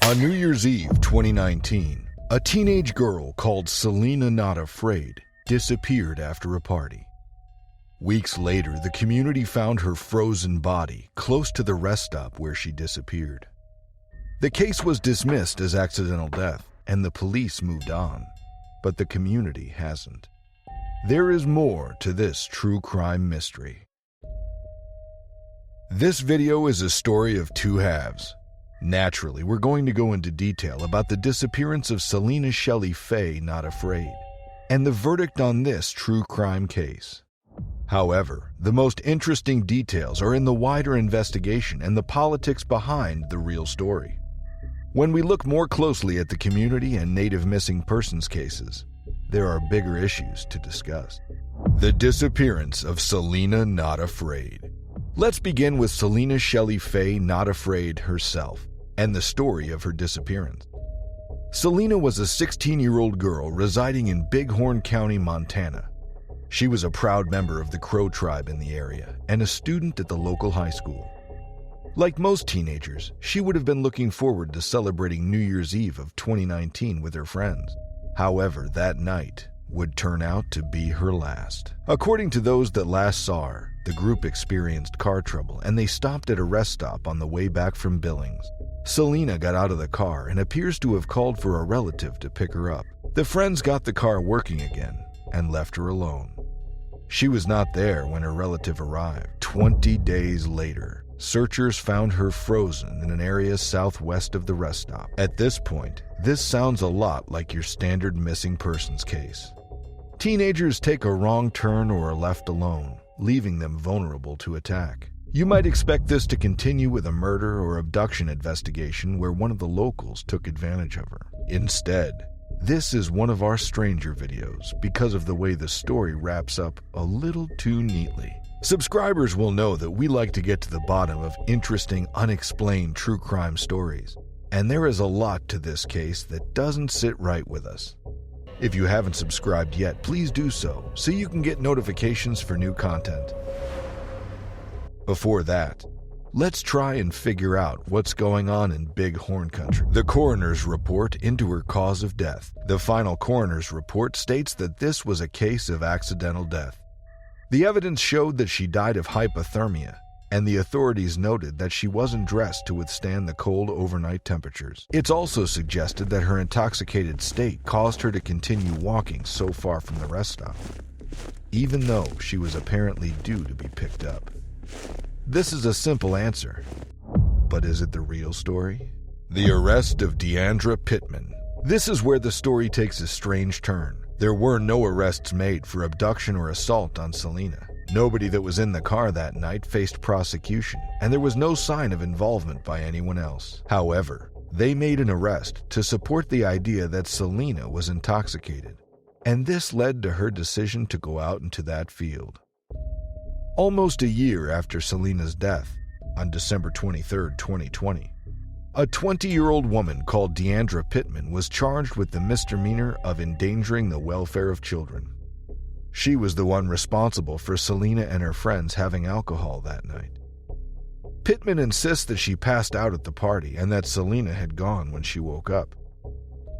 On New Year's Eve 2019, a teenage girl called Selena Not Afraid disappeared after a party. Weeks later, the community found her frozen body close to the rest stop where she disappeared. The case was dismissed as accidental death, and the police moved on, but the community hasn't. There is more to this true crime mystery. This video is a story of two halves. Naturally, we're going to go into detail about the disappearance of Selena Shelly Faye Not Afraid, and the verdict on this true crime case. However, the most interesting details are in the wider investigation and the politics behind the real story. When we look more closely at the community and Native missing persons cases, there are bigger issues to discuss. The disappearance of Selena Not Afraid. Let's begin with Selena Shelly Faye Not Afraid herself and the story of her disappearance. Selena was a 16-year-old girl residing in Bighorn County, Montana. She was a proud member of the Crow tribe in the area and a student at the local high school. Like most teenagers, she would have been looking forward to celebrating New Year's Eve of 2019 with her friends. However, that night would turn out to be her last. According to those that last saw her, the group experienced car trouble and they stopped at a rest stop on the way back from Billings. Selena got out of the car and appears to have called for a relative to pick her up. The friends got the car working again and left her alone. She was not there when her relative arrived. 20 days later, searchers found her frozen in an area southwest of the rest stop. At this point, this sounds a lot like your standard missing persons case. Teenagers take a wrong turn or are left alone, leaving them vulnerable to attack. You might expect this to continue with a murder or abduction investigation where one of the locals took advantage of her. Instead, this is one of our stranger videos because of the way the story wraps up a little too neatly. Subscribers will know that we like to get to the bottom of interesting, unexplained true crime stories, and there is a lot to this case that doesn't sit right with us. If you haven't subscribed yet, please do so you can get notifications for new content. Before that, let's try and figure out what's going on in Bighorn Country. The coroner's report into her cause of death. The final coroner's report states that this was a case of accidental death. The evidence showed that she died of hypothermia, and the authorities noted that she wasn't dressed to withstand the cold overnight temperatures. It's also suggested that her intoxicated state caused her to continue walking so far from the rest stop, even though she was apparently due to be picked up. This is a simple answer, but is it the real story? The arrest of Deandra Pittman. This is where the story takes a strange turn. There were no arrests made for abduction or assault on Selena. Nobody that was in the car that night faced prosecution, and there was no sign of involvement by anyone else. However, they made an arrest to support the idea that Selena was intoxicated, and this led to her decision to go out into that field. Almost a year after Selena's death, on December 23, 2020, a 20-year-old woman called Deandra Pittman was charged with the misdemeanor of endangering the welfare of children. She was the one responsible for Selena and her friends having alcohol that night. Pittman insists that she passed out at the party and that Selena had gone when she woke up.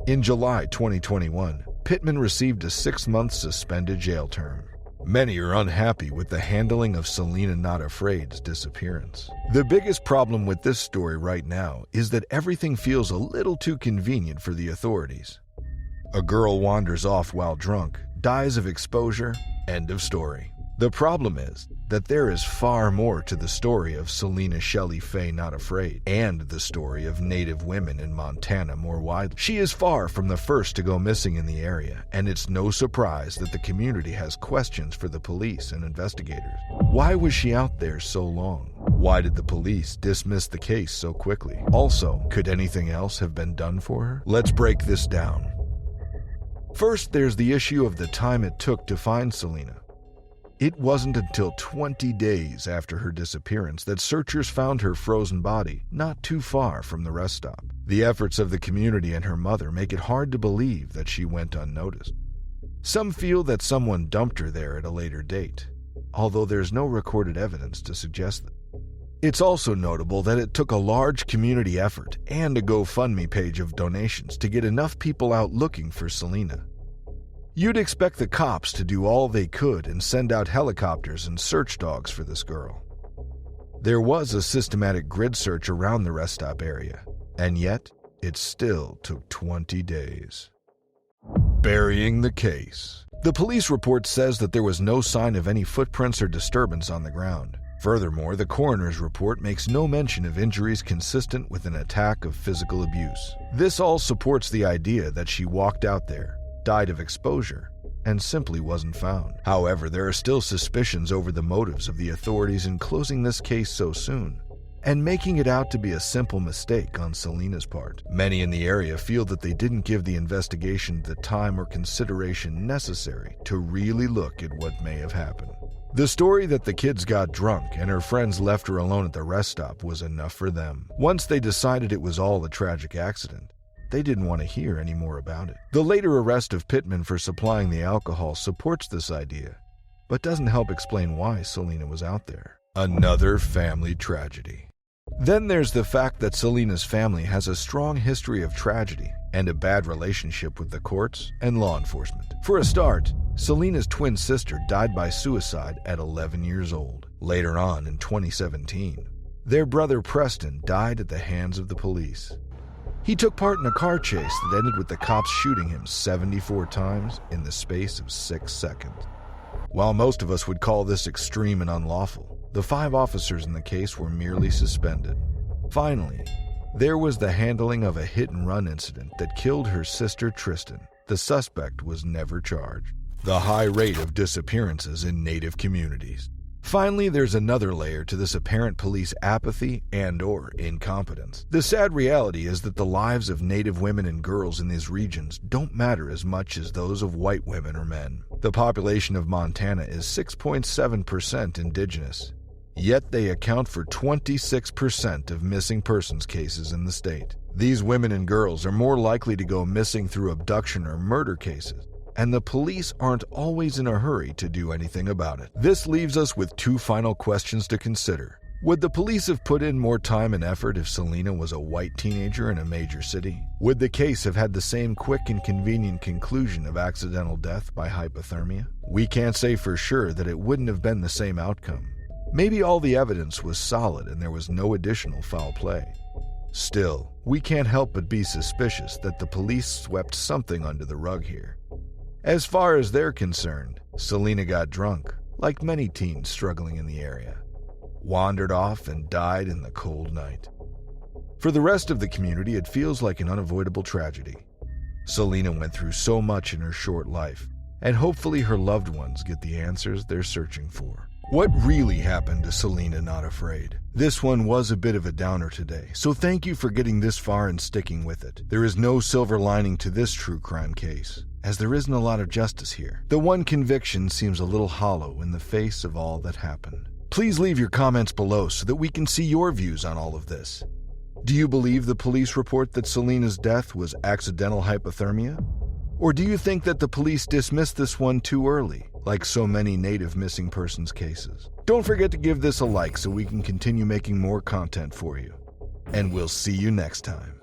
In July 2021, Pittman received a 6-month suspended jail term. Many are unhappy with the handling of Selena Not Afraid's disappearance. The biggest problem with this story right now is that everything feels a little too convenient for the authorities. A girl wanders off while drunk, dies of exposure, end of story. The problem is that there is far more to the story of Selena Shelly Faye Not Afraid and the story of Native women in Montana more widely. She is far from the first to go missing in the area, and it's no surprise that the community has questions for the police and investigators. Why was she out there so long? Why did the police dismiss the case so quickly? Also, could anything else have been done for her? Let's break this down. First, there's the issue of the time it took to find Selena. It wasn't until 20 days after her disappearance that searchers found her frozen body not too far from the rest stop. The efforts of the community and her mother make it hard to believe that she went unnoticed. Some feel that someone dumped her there at a later date, although there's no recorded evidence to suggest that. It's also notable that it took a large community effort and a GoFundMe page of donations to get enough people out looking for Selena. You'd expect the cops to do all they could and send out helicopters and search dogs for this girl. There was a systematic grid search around the rest stop area, and yet it still took 20 days. Burying the case. The police report says that there was no sign of any footprints or disturbance on the ground. Furthermore, the coroner's report makes no mention of injuries consistent with an attack of physical abuse. This all supports the idea that she walked out there, died of exposure, and simply wasn't found. However, there are still suspicions over the motives of the authorities in closing this case so soon and making it out to be a simple mistake on Selena's part. Many in the area feel that they didn't give the investigation the time or consideration necessary to really look at what may have happened. The story that the kids got drunk and her friends left her alone at the rest stop was enough for them. Once they decided it was all a tragic accident, they didn't want to hear any more about it. The later arrest of Pittman for supplying the alcohol supports this idea, but doesn't help explain why Selena was out there. Another family tragedy. Then there's the fact that Selena's family has a strong history of tragedy and a bad relationship with the courts and law enforcement. For a start, Selena's twin sister died by suicide at 11 years old. Later on, in 2017, their brother Preston died at the hands of the police. He took part in a car chase that ended with the cops shooting him 74 times in the space of 6 seconds. While most of us would call this extreme and unlawful, the 5 officers in the case were merely suspended. Finally, there was the handling of a hit-and-run incident that killed her sister Tristan. The suspect was never charged. The high rate of disappearances in Native communities. Finally, there's another layer to this apparent police apathy and/or incompetence. The sad reality is that the lives of Native women and girls in these regions don't matter as much as those of white women or men. The population of Montana is 6.7% indigenous, yet they account for 26% of missing persons cases in the state. These women and girls are more likely to go missing through abduction or murder cases, and the police aren't always in a hurry to do anything about it. This leaves us with 2 final questions to consider. Would the police have put in more time and effort if Selena was a white teenager in a major city? Would the case have had the same quick and convenient conclusion of accidental death by hypothermia? We can't say for sure that it wouldn't have been the same outcome. Maybe all the evidence was solid and there was no additional foul play. Still, we can't help but be suspicious that the police swept something under the rug here. As far as they're concerned, Selena got drunk, like many teens struggling in the area, wandered off and died in the cold night. For the rest of the community, it feels like an unavoidable tragedy. Selena went through so much in her short life, and hopefully her loved ones get the answers they're searching for. What really happened to Selena Not Afraid? This one was a bit of a downer today, so thank you for getting this far and sticking with it. There is no silver lining to this true crime case, as there isn't a lot of justice here. The one conviction seems a little hollow in the face of all that happened. Please leave your comments below so that we can see your views on all of this. Do you believe the police report that Selena's death was accidental hypothermia? Or do you think that the police dismissed this one too early, like so many Native missing persons cases? Don't forget to give this a like so we can continue making more content for you. And we'll see you next time.